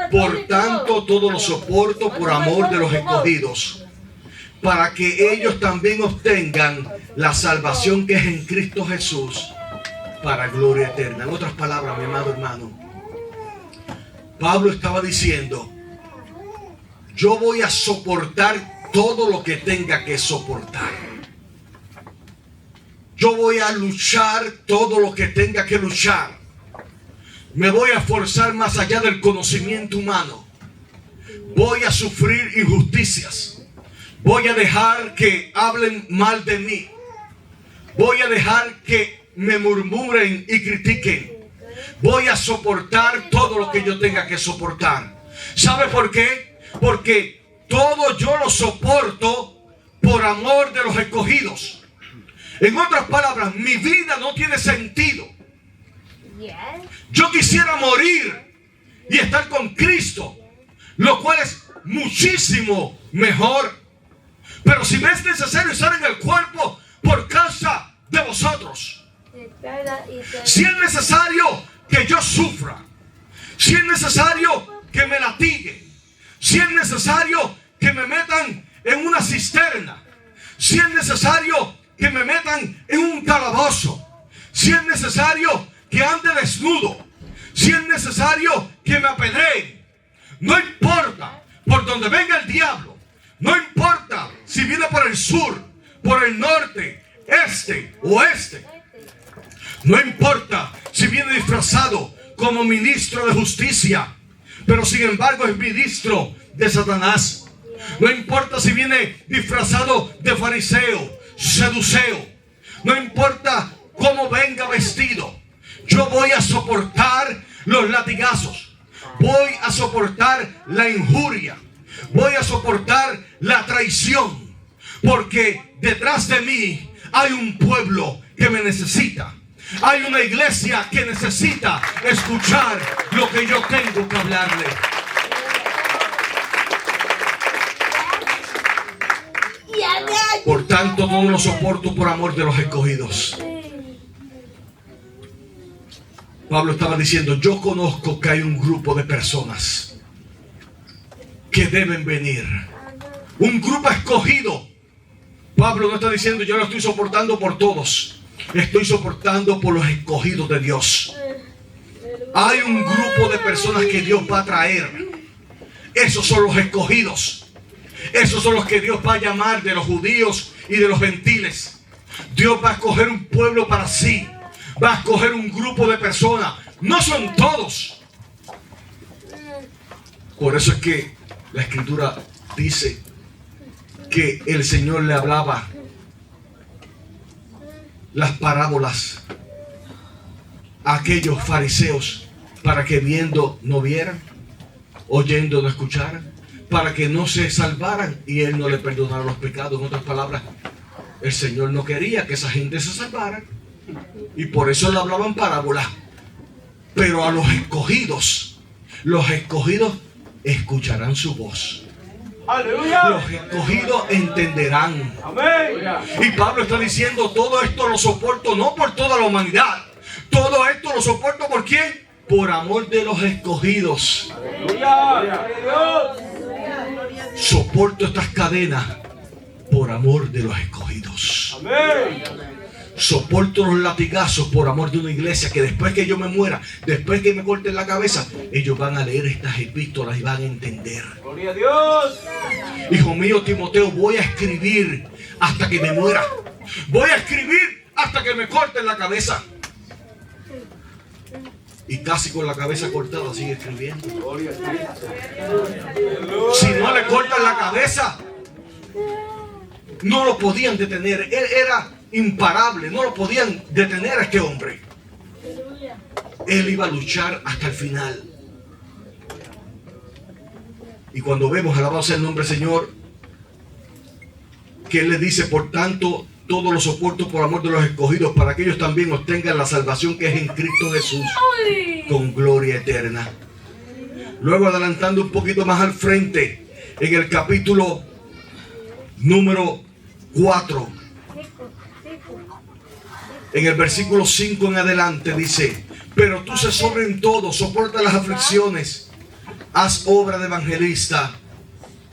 Por tanto todo lo soporto por amor de los escogidos, para que ellos también obtengan la salvación que es en Cristo Jesús, para gloria eterna. En otras palabras, mi amado hermano, Pablo estaba diciendo, yo voy a soportar todo lo que tenga que soportar. Yo voy a luchar todo lo que tenga que luchar. Me voy a esforzar más allá del conocimiento humano. Voy a sufrir injusticias. Voy a dejar que hablen mal de mí. Voy a dejar que me murmuren y critiquen. Voy a soportar todo lo que yo tenga que soportar. ¿Sabe por qué? Porque todo yo lo soporto por amor de los escogidos. En otras palabras, mi vida no tiene sentido. Yo quisiera morir y estar con Cristo, lo cual es muchísimo mejor. Pero si me es necesario estar en el cuerpo por causa de vosotros, si es necesario que yo sufra, si es necesario que me latigue, si es necesario que me metan en una cisterna, si es necesario que me metan en un calabozo, si es necesario que ande desnudo, si es necesario que me apedreen, no importa por donde venga el diablo, no importa si viene por el sur, por el norte, este, oeste, no importa si viene disfrazado como ministro de justicia, pero sin embargo es ministro de Satanás. No importa si viene disfrazado de fariseo, seduceo, no importa cómo venga vestido, yo voy a soportar los latigazos, voy a soportar la injuria, voy a soportar la traición, porque detrás de mí hay un pueblo que me necesita. Hay una iglesia que necesita escuchar lo que yo tengo que hablarle. Por tanto, todo lo soporto por amor de los escogidos. Pablo estaba diciendo, yo conozco que hay un grupo de personas que deben venir. Un grupo escogido. Pablo no está diciendo, yo lo estoy soportando por todos. Estoy soportando por los escogidos de Dios. Hay un grupo de personas que Dios va a traer. Esos son los escogidos. Esos son los que Dios va a llamar de los judíos y de los gentiles. Dios va a escoger un pueblo para sí. Va a escoger un grupo de personas. No son todos. Por eso es que la Escritura dice que el Señor le hablaba las parábolas a aquellos fariseos para que viendo no vieran, oyendo no escucharan, para que no se salvaran y Él no le perdonara los pecados. En otras palabras, el Señor no quería que esa gente se salvara y por eso le hablaban parábolas. Pero a los escogidos escucharán su voz. ¡Aleluya! Los escogidos entenderán. ¡Amén! Y Pablo está diciendo, todo esto lo soporto no por toda la humanidad. Todo esto lo soporto ¿por quién? Por amor de los escogidos. ¡Aleluya! Soporto estas cadenas por amor de los escogidos. ¡Amén! soporto los latigazos por amor de una iglesia, que después que yo me muera, después que me corten la cabeza, ellos van a leer estas epístolas y van a entender. Gloria a Dios. Hijo mío Timoteo, voy a escribir hasta que me muera. Voy a escribir hasta que me corten la cabeza. Y casi con la cabeza cortada sigue escribiendo. Si no le cortan la cabeza, no lo podían detener. Él era imparable, no lo podían detener a este hombre. Él iba a luchar hasta el final. Y cuando vemos, alabado sea el nombre del Señor, que Él le dice, por tanto, todo lo soporto por amor de los escogidos, para que ellos también obtengan la salvación que es en Cristo Jesús, con gloria eterna. Luego, adelantando un poquito más al frente, en el capítulo número 4, en el versículo 5 en adelante, dice: pero tú se sobre en todo, soporta las aflicciones, haz obra de evangelista,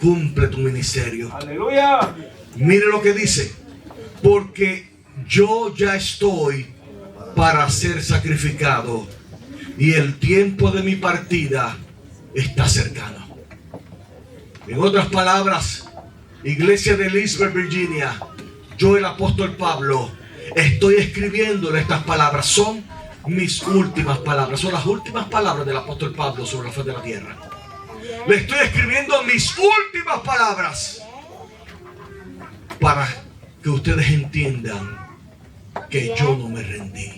cumple tu ministerio. Aleluya. Mire lo que dice: porque yo ya estoy para ser sacrificado y el tiempo de mi partida está cercano. En otras palabras, iglesia de Leesburg, Virginia, yo, el apóstol Pablo, estoy escribiéndole estas palabras. Son mis últimas palabras, son las últimas palabras del apóstol Pablo sobre la faz de la tierra. Le estoy escribiendo mis últimas palabras para que ustedes entiendan que yo no me rendí.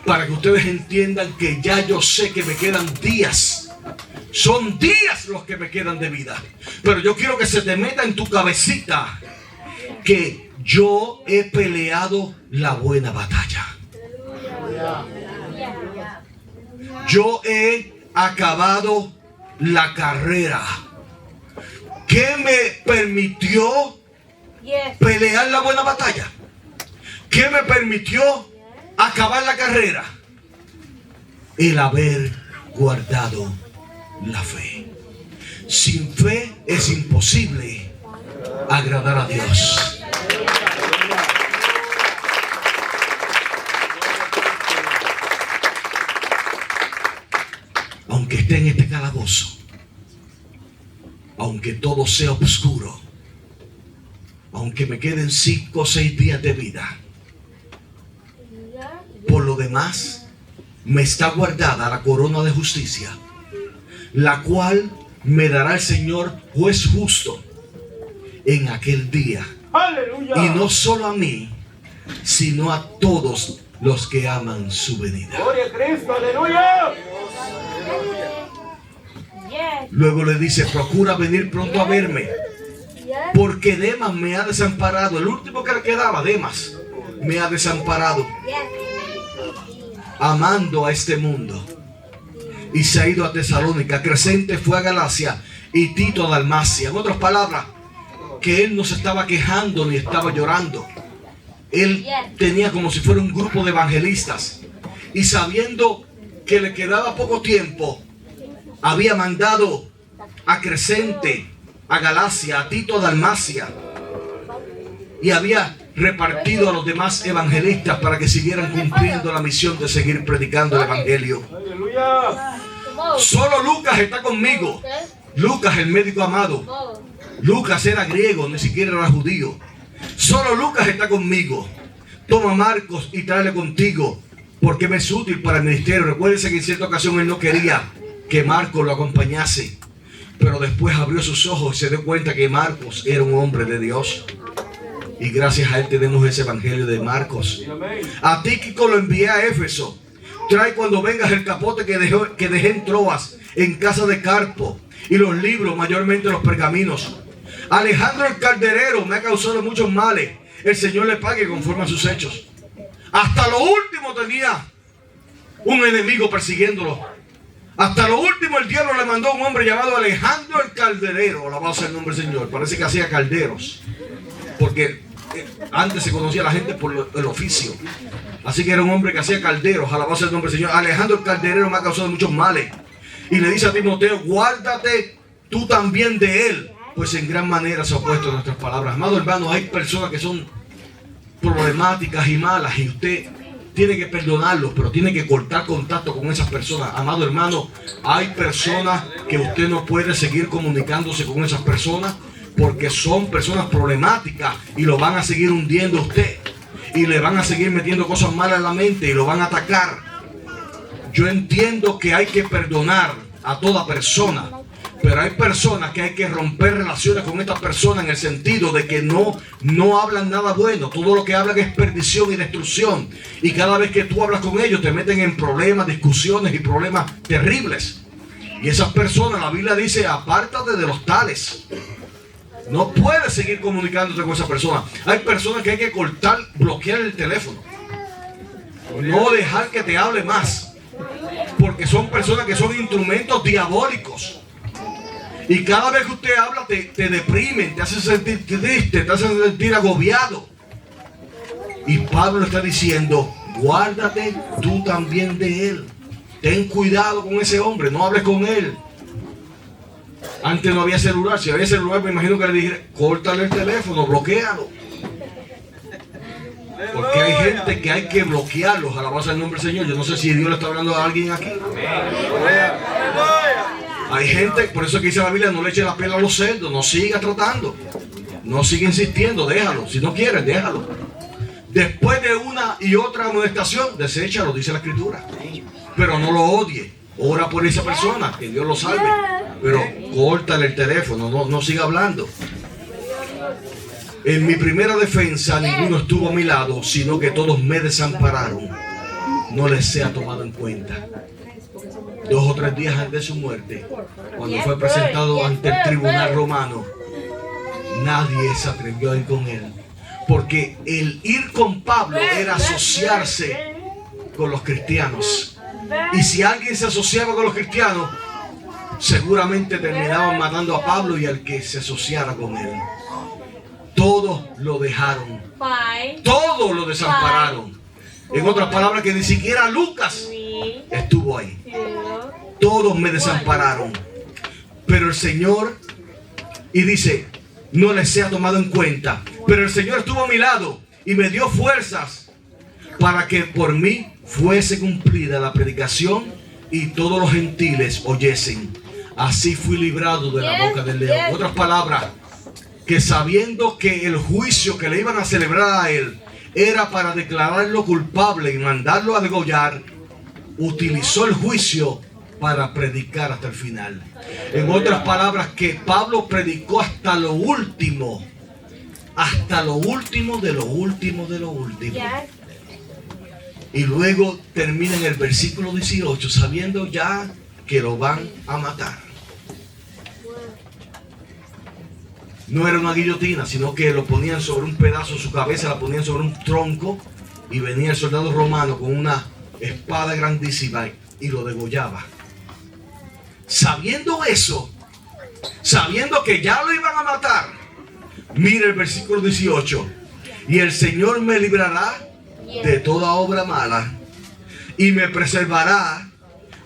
Para que ustedes entiendan que ya yo sé que me quedan días. Son días los que me quedan de vida. Pero yo quiero que se te meta en tu cabecita que yo he peleado la buena batalla. Yo he acabado la carrera. ¿Qué me permitió pelear la buena batalla? ¿Qué me permitió acabar la carrera? El haber guardado la fe. Sin fe es imposible agradar a Dios. Aunque esté en este calabozo, aunque todo sea oscuro, aunque me queden 5 o 6 días de vida, por lo demás me está guardada la corona de justicia, la cual me dará el Señor juez justo en aquel día. Aleluya. Y no solo a mí, sino a todos los que aman su venida. Gloria a Cristo. Aleluya. Luego le dice: procura venir pronto a verme, porque Demas me ha desamparado. El último que le quedaba, Demas, me ha desamparado, amando a este mundo, y se ha ido a Tesalónica. Crescente fue a Galacia y Tito a Dalmacia. En otras palabras, que él no se estaba quejando ni estaba llorando. Él tenía como si fuera un grupo de evangelistas, y sabiendo que le quedaba poco tiempo, había mandado a Crescente, a Galacia, a Tito a Dalmacia, y había repartido a los demás evangelistas para que siguieran cumpliendo la misión de seguir predicando el evangelio. Aleluya. Solo Lucas está conmigo. Lucas, el médico amado. Lucas era griego, ni siquiera era judío. Solo Lucas está conmigo. Toma a Marcos y tráele contigo, porque me es útil para el ministerio. Recuérdense que en cierta ocasión él no quería que Marcos lo acompañase, pero después abrió sus ojos y se dio cuenta que Marcos era un hombre de Dios. Y gracias a él tenemos ese evangelio de Marcos. A Tíquico lo envié a Éfeso. Trae cuando vengas el capote que dejé en Troas, en casa de Carpo, y los libros, mayormente los pergaminos. Alejandro el calderero me ha causado muchos males. El Señor le pague conforme a sus hechos. Hasta lo último tenía un enemigo persiguiéndolo. Hasta lo último el diablo le mandó a un hombre llamado Alejandro el calderero. Alabado sea el nombre del Señor. Parece que hacía calderos, porque antes se conocía a la gente por el oficio. Así que era un hombre que hacía calderos. Alabado sea el nombre del Señor. Alejandro el calderero me ha causado muchos males. Y le dice a Timoteo: guárdate tú también de él, pues en gran manera se ha opuesto a nuestras palabras. Amado hermano, hay personas que son problemáticas y malas, y usted tiene que perdonarlos, pero tiene que cortar contacto con esas personas. Amado hermano, hay personas que usted no puede seguir comunicándose con esas personas porque son personas problemáticas y lo van a seguir hundiendo a usted y le van a seguir metiendo cosas malas en la mente y lo van a atacar. Yo entiendo que hay que perdonar a toda persona, pero hay personas que hay que romper relaciones con estas personas en el sentido de que no hablan nada bueno. Todo lo que hablan es perdición y destrucción. Y cada vez que tú hablas con ellos te meten en problemas, discusiones y problemas terribles. Y esas personas, la Biblia dice, apártate de los tales. No puedes seguir comunicándote con esa persona. Hay personas que hay que cortar, bloquear el teléfono. No dejar que te hable más. Porque son personas que son instrumentos diabólicos. Y cada vez que usted habla te deprimen, te hacen sentir triste, te hacen sentir agobiado. Y Pablo está diciendo, guárdate tú también de él. Ten cuidado con ese hombre, no hables con él. Antes no había celular, si había celular me imagino que le dije, córtale el teléfono, bloquéalo. Porque hay gente que hay que bloquearlos, alabanza el nombre del Señor. Yo no sé si Dios le está hablando a alguien aquí. Hay gente, por eso que dice la Biblia, no le eche la piel a los cerdos, no siga tratando, no siga insistiendo, déjalo, si no quieres, déjalo. Después de una y otra amonestación, deséchalo, dice la Escritura. Pero no lo odie, ora por esa persona, que Dios lo salve. Pero córtale el teléfono, no siga hablando. En mi primera defensa, ninguno estuvo a mi lado, sino que todos me desampararon. No les sea tomado en cuenta. 2 o 3 días antes de su muerte, cuando fue presentado ante el tribunal romano, nadie se atrevió a ir con él. Porque el ir con Pablo era asociarse con los cristianos. Y si alguien se asociaba con los cristianos, seguramente terminaban matando a Pablo y al que se asociara con él. Todos lo dejaron. Todos lo desampararon. En otras palabras, que ni siquiera Lucas estuvo ahí. Todos me desampararon. Pero el Señor, y dice, no les sea tomado en cuenta. Pero el Señor estuvo a mi lado y me dio fuerzas para que por mí fuese cumplida la predicación y todos los gentiles oyesen. Así fui librado de la boca del león. En otras palabras, que sabiendo que el juicio que le iban a celebrar a él era para declararlo culpable y mandarlo a degollar, utilizó el juicio para predicar hasta el final. En otras palabras, que Pablo predicó hasta lo último. Hasta lo último de lo último de lo último. Y luego termina en el versículo 18, sabiendo ya que lo van a matar. No era una guillotina, sino que lo ponían sobre un pedazo, su cabeza la ponían sobre un tronco, y venía el soldado romano con una espada grandísima y lo degollaba. Sabiendo eso, sabiendo que ya lo iban a matar, mira el versículo 18, y el Señor me librará de toda obra mala y me preservará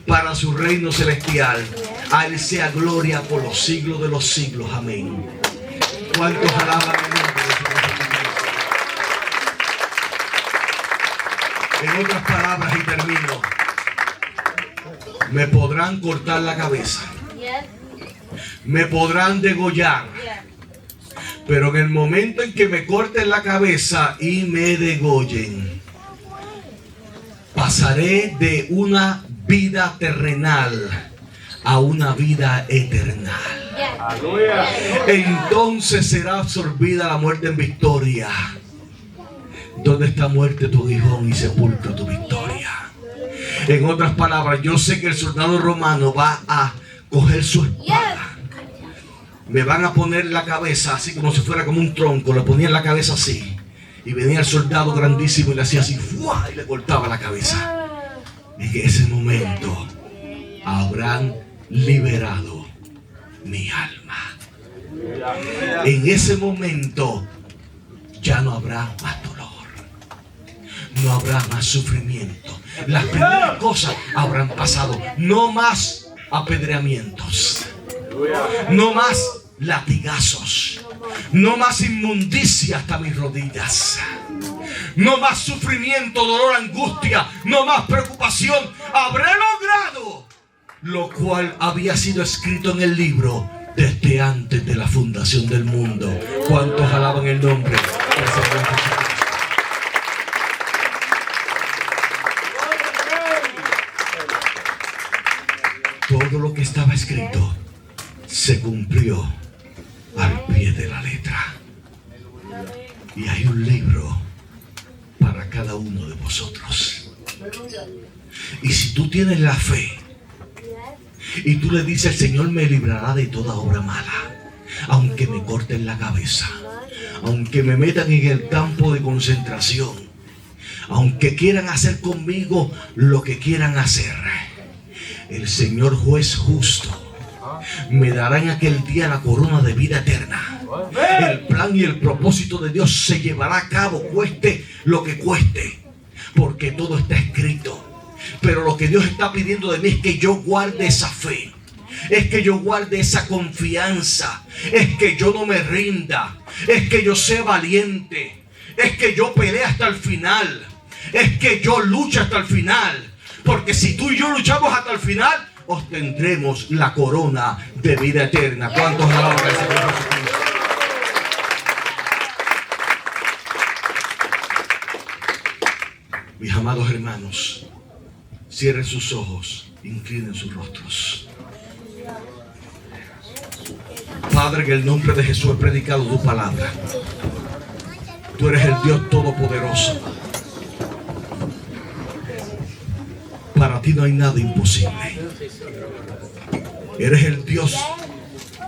para su reino celestial. A Él sea gloria por los siglos de los siglos. Amén. ¿Cuántos alaban el nombre de su Dios? En otras palabras, y termino, me podrán cortar la cabeza, me podrán degollar, pero en el momento en que me corten la cabeza y me degollen, pasaré de una vida terrenal a una vida eterna. Entonces será absorbida la muerte en victoria. ¿Dónde está muerte tu aguijón y sepulcro tu victoria? En otras palabras, yo sé que el soldado romano va a coger su espada. Me van a poner la cabeza así como si fuera como un tronco. Le ponían la cabeza así. Y venía el soldado grandísimo y le hacía así, ¡fua! Y le cortaba la cabeza. En ese momento habrán liberado mi alma. En ese momento ya no habrá más dolor, no habrá más sufrimiento. Las primeras cosas habrán pasado. No más apedreamientos, no más latigazos, no más inmundicia hasta mis rodillas. no más sufrimiento, dolor, angustia, no más preocupación. Habré logrado lo cual había sido escrito en el libro desde antes de la fundación del mundo. ¿Cuántos alaban el nombre del Señor Jesucristo? Todo lo que estaba escrito se cumplió al pie de la letra. Y hay un libro para cada uno de vosotros. Y si tú tienes la fe y tú le dices: el Señor me librará de toda obra mala, aunque me corten la cabeza, aunque me metan en el campo de concentración, aunque quieran hacer conmigo lo que quieran hacer, el Señor juez justo me dará en aquel día la corona de vida eterna. El plan y el propósito de Dios se llevará a cabo, cueste lo que cueste, porque todo está escrito. Pero lo que Dios está pidiendo de mí es que yo guarde esa fe, es que yo guarde esa confianza, es que yo no me rinda, es que yo sea valiente, es que yo pelee hasta el final, es que yo luche hasta el final. Porque si tú y yo luchamos hasta el final, obtendremos la corona de vida eterna. ¿Cuántos alaban al Señor Jesucristo? Mis amados hermanos, cierren sus ojos, inclinen sus rostros. Padre, en el nombre de Jesús he predicado tu palabra. Tú eres el Dios Todopoderoso. Para ti no hay nada imposible. Eres el Dios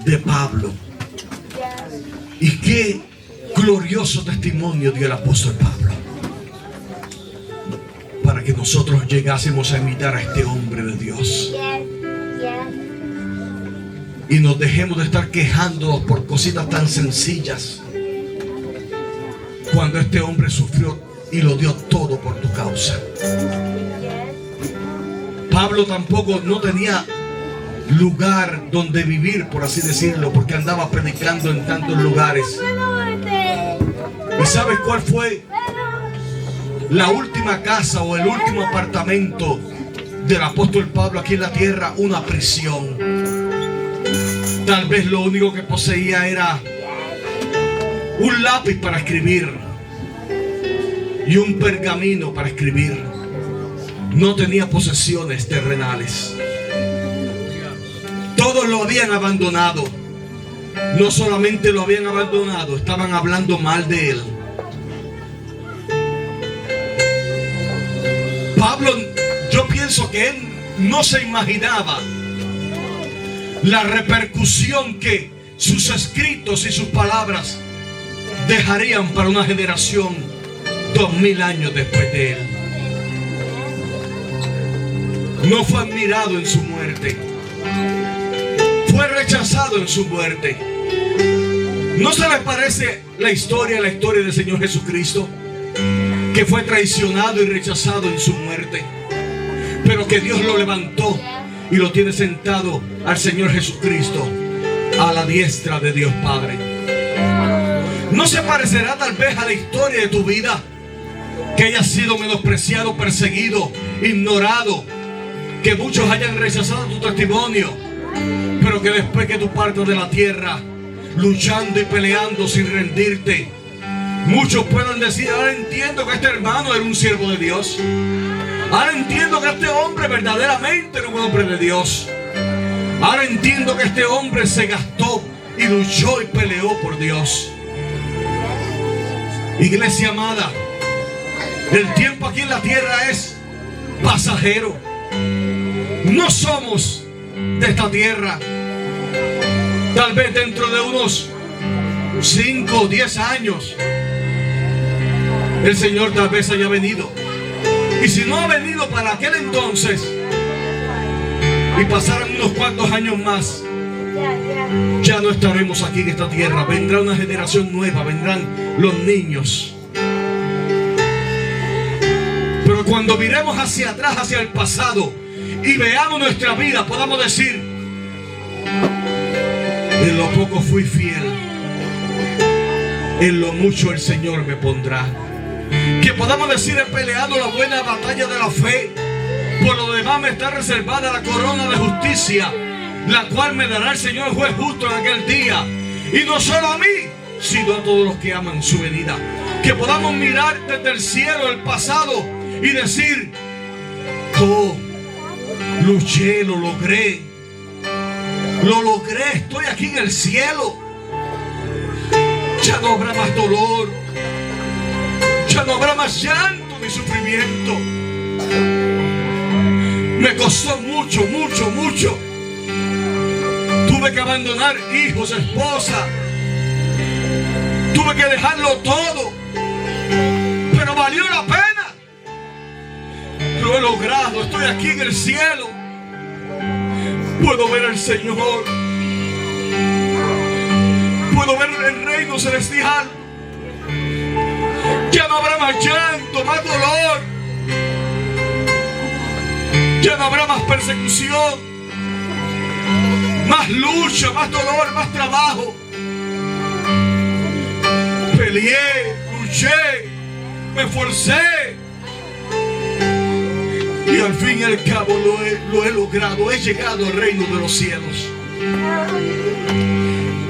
de Pablo. Y qué glorioso testimonio dio el apóstol Pablo, para que nosotros llegásemos a imitar a este hombre de Dios y nos dejemos de estar quejándonos por cositas tan sencillas, cuando este hombre sufrió y lo dio todo por tu causa. Pablo tampoco no tenía lugar donde vivir, por así decirlo, porque andaba predicando en tantos lugares. ¿Y sabes cuál fue la última casa o el último apartamento del apóstol Pablo aquí en la tierra? Una prisión. Tal vez lo único que poseía era un lápiz para escribir y un pergamino para escribir. No tenía posesiones terrenales. Todos lo habían abandonado. No solamente lo habían abandonado, estaban hablando mal de él. Pablo, yo pienso que él no se imaginaba la repercusión que sus escritos y sus palabras dejarían para una generación 2000 años después de él. No fue admirado en su muerte, fue rechazado en su muerte. ¿No se les parece la historia del Señor Jesucristo, que fue traicionado y rechazado en su muerte, pero que Dios lo levantó y lo tiene sentado al Señor Jesucristo a la diestra de Dios Padre? ¿No se parecerá tal vez a la historia de tu vida, que hayas sido menospreciado, perseguido, ignorado, que muchos hayan rechazado tu testimonio, pero que después que tú partas de la tierra, luchando y peleando sin rendirte, muchos puedan decir: ahora entiendo que este hermano era un siervo de Dios, ahora entiendo que este hombre verdaderamente era un hombre de Dios, ahora entiendo que este hombre se gastó y luchó y peleó por Dios. Iglesia amada, el tiempo aquí en la tierra es pasajero. No somos de esta tierra. Tal vez dentro de unos 5 o 10 años el Señor tal vez haya venido. Y si no ha venido para aquel entonces y pasaran unos cuantos años más, ya no estaremos aquí en esta tierra. Vendrá una generación nueva, vendrán los niños. Pero cuando miremos hacia atrás, hacia el pasado, y veamos nuestra vida, podamos decir: en lo poco fui fiel, en lo mucho el Señor me pondrá. Que podamos decir: he peleado la buena batalla de la fe. Por lo demás me está reservada la corona de justicia, la cual me dará el Señor juez justo en aquel día. Y no solo a mí, sino a todos los que aman su venida. Que podamos mirar desde el cielo el pasado y decir: oh, luché, lo logré, estoy aquí en el cielo. Ya no habrá más dolor, ya no habrá más llanto ni sufrimiento. Me costó mucho. Tuve que abandonar hijos, esposa. Tuve que dejarlo todo. Pero valió la pena. Lo he logrado. Estoy aquí en el cielo. Puedo ver al Señor. Puedo ver el reino celestial. Ya no habrá más llanto, más dolor. Ya no habrá más persecución, más lucha, más dolor, más trabajo. Peleé, luché, me esforcé y al fin y al cabo lo he logrado. He llegado al reino de los cielos.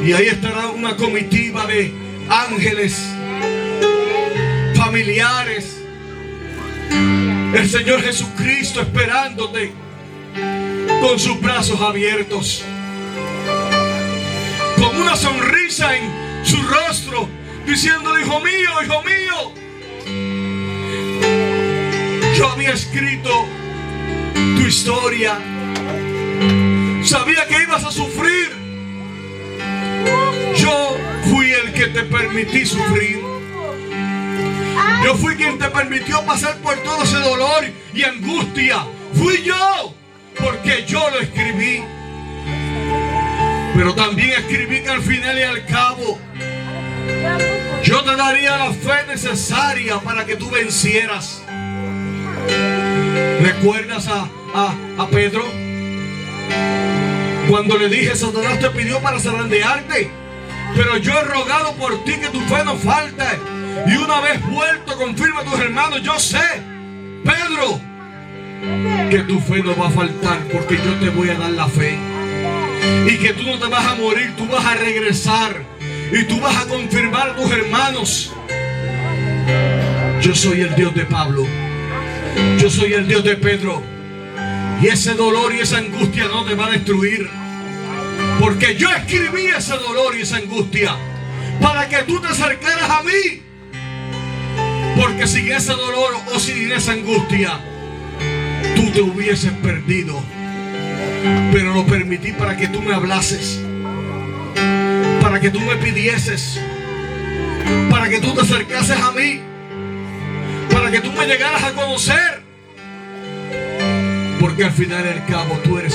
Y ahí estará una comitiva de ángeles, familiares, el Señor Jesucristo esperándote con sus brazos abiertos, con una sonrisa en su rostro, diciéndole: hijo mío, yo había escrito tu historia, sabía que ibas a sufrir, yo fui el que te permití sufrir. Yo fui quien te permitió pasar por todo ese dolor y angustia. Fui yo, porque yo lo escribí. Pero también escribí que al final y al cabo yo te daría la fe necesaria para que tú vencieras. ¿Recuerdas a Pedro? Cuando le dije: Satanás te pidió para zarandearte, pero yo he rogado por ti que tu fe no falte. Y una vez vuelto, confirma a tus hermanos: yo sé, Pedro, que tu fe no va a faltar, porque yo te voy a dar la fe. Y que tú no te vas a morir, tú vas a regresar. Y tú vas a confirmar a tus hermanos: yo soy el Dios de Pablo, yo soy el Dios de Pedro. Y ese dolor y esa angustia no te va a destruir, porque yo escribí ese dolor y esa angustia para que tú te acercaras a mí. Porque sin ese dolor o sin esa angustia tú te hubieses perdido. Pero lo permití para que tú me hablases, para que tú me pidieses, para que tú te acercases a mí, para que tú me llegaras a conocer. Porque al final y al cabo tú eres